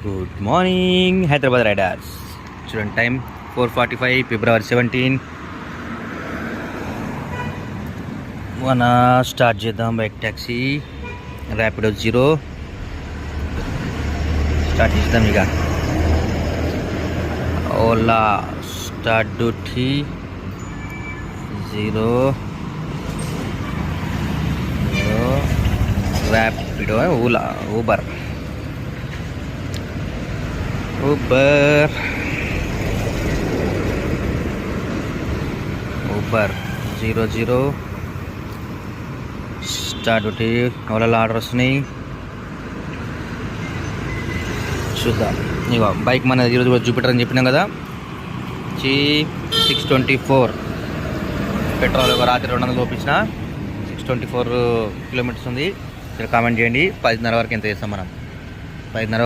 Good morning Hyderabad riders. చూడండి time 4:45 ఫిబ్రవరి 17. మన start చేద్దాం. బైక్ ట్యాక్సీ ర్యాపిడో 0 స్టార్ట్ చేద్దాం. ఇక Ola start duty 0 Rapido Ola Uber 00 start duty. ఓలాలో ఆర్డర్ వస్తున్నాయి, చూద్దాం. ఇక బైక్ మన ఈరోజు కూడా జూపిటర్ అని చెప్పినాం కదా. 624 పెట్రోల్ ఒక రాత్రి 200 చూపించిన 624 కిలోమీటర్స్ ఉంది. ఇక్కడ కామెంట్ చేయండి. 10:30 వరకు ఎంత చేస్తాం మనం. 10:30